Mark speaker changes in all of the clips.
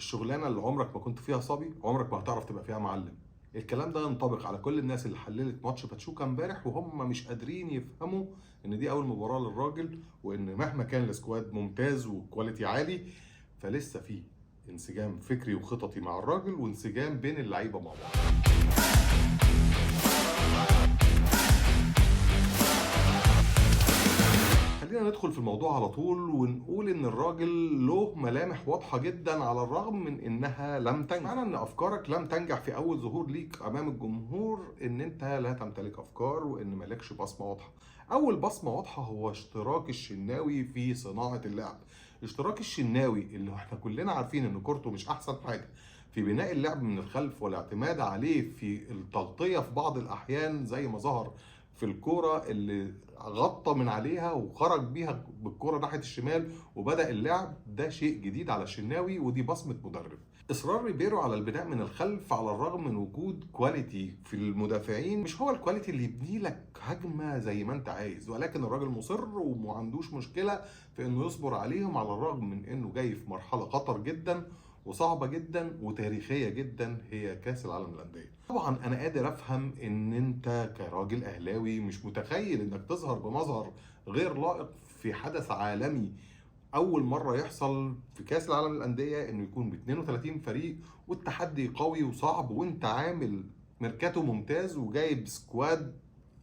Speaker 1: الشغلانه اللي عمرك ما كنت فيها صبي عمرك ما هتعرف تبقى فيها معلم. الكلام ده ينطبق على كل الناس اللي حللت ماتش باتشوكا امبارح وهم مش قادرين يفهموا ان دي اول مباراه للراجل، وان مهما كان السكواد ممتاز وكواليتي عالي فلسه في انسجام فكري وخططي مع الراجل وانسجام بين اللعيبه مع بعض. خلينا ندخل في الموضوع على طول ونقول ان الراجل له ملامح واضحه جدا على الرغم من انها لم تنجح. معنى ان افكارك لم تنجح في اول ظهور ليك امام الجمهور ان انت لا تمتلك افكار وان مالكش بصمه واضحه. اول بصمه واضحه هو اشتراك الشناوي في صناعه اللعب. اشتراك الشناوي اللي احنا كلنا عارفين ان كورته مش احسن حاجه في بناء اللعب من الخلف والاعتماد عليه في التغطيه في بعض الاحيان زي ما ظهر في الكوره اللي غطى من عليها وخرج بيها بالكوره ناحيه الشمال وبدا اللعب. ده شيء جديد على الشناوي ودي بصمه مدرب. اصرار ريبيرو على البناء من الخلف على الرغم من وجود كواليتي في المدافعين مش هو الكواليتي اللي يبني لك هجمه زي ما انت عايز، ولكن الراجل مصر وما عندوش مشكله في انه يصبر عليهم على الرغم من انه جاي في مرحله خطر جدا وصعبه جدا وتاريخيه جدا هي كاس العالم للانديه. طبعا انا قادر افهم ان انت كراجل اهلاوي مش متخيل انك تظهر بمظهر غير لائق في حدث عالمي اول مره يحصل في كاس العالم للانديه، انه يكون ب 32 فريق والتحدي قوي وصعب وانت عامل ميركاتو ممتاز وجايب سكواد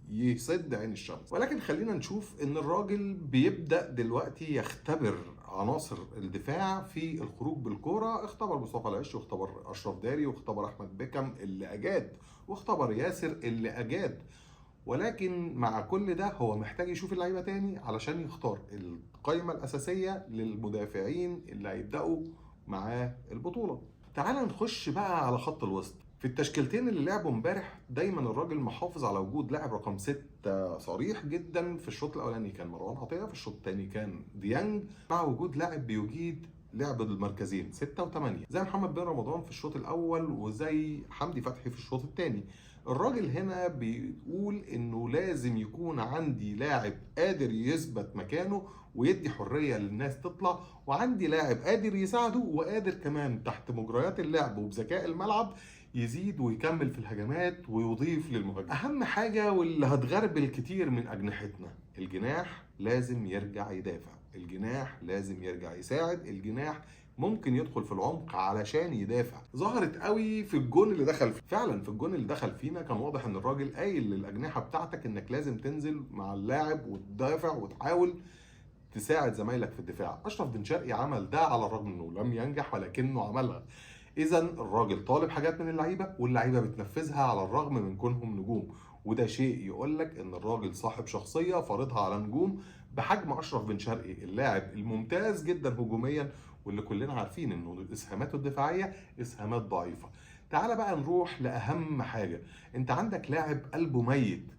Speaker 1: يسد عين الشمس. ولكن خلينا نشوف ان الراجل بيبدأ دلوقتي يختبر عناصر الدفاع في الخروج بالكرة. اختبر مصطفى العش واختبر اشرف داري واختبر احمد بيكم اللي اجاد واختبر ياسر اللي اجاد، ولكن مع كل ده هو محتاج يشوف اللعيبه تاني علشان يختار القائمه الاساسيه للمدافعين اللي هيبداوا معاه البطوله. تعال نخش بقى على خط الوسط. في التشكيلتين اللي لعبوا امبارح دايما الراجل محافظ على وجود لاعب رقم 6 صريح جدا. في الشوط الاولاني كان مروان عطيه، في الشوط الثاني كان ديانج، مع وجود لاعب بيجيد لعب المركزين 6 و8 زي محمد بن رمضان في الشوط الاول وزي حمدي فتحي في الشوط الثاني. الراجل هنا بيقول انه لازم يكون عندي لاعب قادر يثبت مكانه ويدي حريه للناس تطلع، وعندي لاعب قادر يساعده وقادر كمان تحت مجريات اللعب وبذكاء الملعب يزيد ويكمل في الهجمات ويضيف للمهاجم. اهم حاجه واللي هتغربل كتير من اجنحتنا، الجناح لازم يرجع يدافع، الجناح لازم يرجع يساعد، الجناح ممكن يدخل في العمق علشان يدافع. ظهرت قوي في الجون اللي دخل فعلا في الجون اللي دخل فينا كان واضح ان الراجل قايل للاجنحه بتاعتك انك لازم تنزل مع اللاعب وتدافع وتحاول تساعد زمايلك في الدفاع. اشرف بن شرقي عمل ده على الرغم انه لم ينجح ولكنه عملها. اذا الراجل طالب حاجات من اللعيبه واللعيبه بتنفذها على الرغم من كونهم نجوم، وده شيء يقول لك ان الراجل صاحب شخصيه فارضها على نجوم بحجم اشرف بن شرقي اللاعب الممتاز جدا هجوميا واللي كلنا عارفين انه اسهاماته الدفاعيه اسهامات ضعيفه. تعال بقى نروح لاهم حاجه. انت عندك لاعب قلبه ميت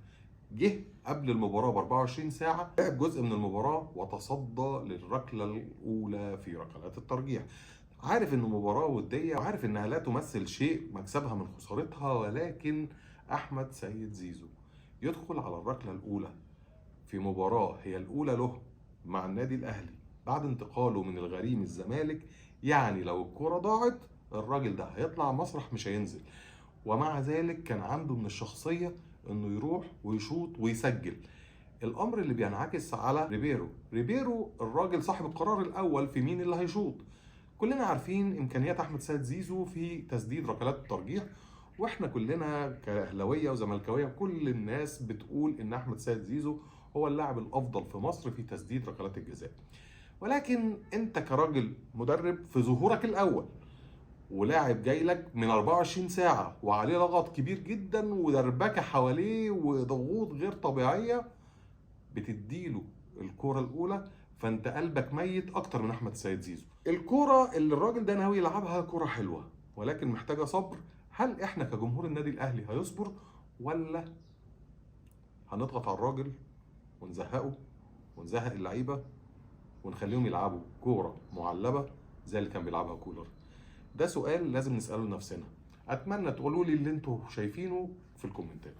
Speaker 1: جه قبل المباراه ب 24 ساعه، لعب جزء من المباراه وتصدى للركله الاولى في ركلات الترجيح. عارف انه مباراه وديه وعارف انها لا تمثل شيء مكسبها من خسارتها، ولكن احمد سيد زيزو يدخل على الركله الاولى في مباراه هي الاولى له مع النادي الاهلي بعد انتقاله من الغريم الزمالك. يعني لو الكرة ضاعت الراجل ده هيطلع مسرح مش هينزل، ومع ذلك كان عنده من الشخصية انه يروح ويشوط ويسجل. الامر اللي بينعكس على ريبيرو الراجل صاحب القرار الاول في مين اللي هيشوط. كلنا عارفين امكانيات احمد سيد زيزو في تسديد ركلات الترجيح، واحنا كلنا كاهلاويه وزملكاويه كل الناس بتقول ان احمد سيد زيزو هو اللاعب الافضل في مصر في تسديد ركلات الجزاء. ولكن انت كراجل مدرب في ظهورك الاول ولاعب جاي لك من 24 ساعه وعليه لغط كبير جدا ودربكه حواليه وضغوط غير طبيعيه، بتديله الكرة الاولى فانت قلبك ميت اكتر من احمد سيد زيزو. الكرة اللي الراجل ده ناوي يلعبها كرة حلوه ولكن محتاجه صبر. هل احنا كجمهور النادي الاهلي هيصبر ولا هنضغط على الراجل ونزهقه ونزهق اللعيبه ونخليهم يلعبوا كوره معلبه زي اللي كان بيلعبها كولر؟ ده سؤال لازم نساله لنفسنا. اتمنى تقولوا لي اللي انتوا شايفينه في الكومنتات.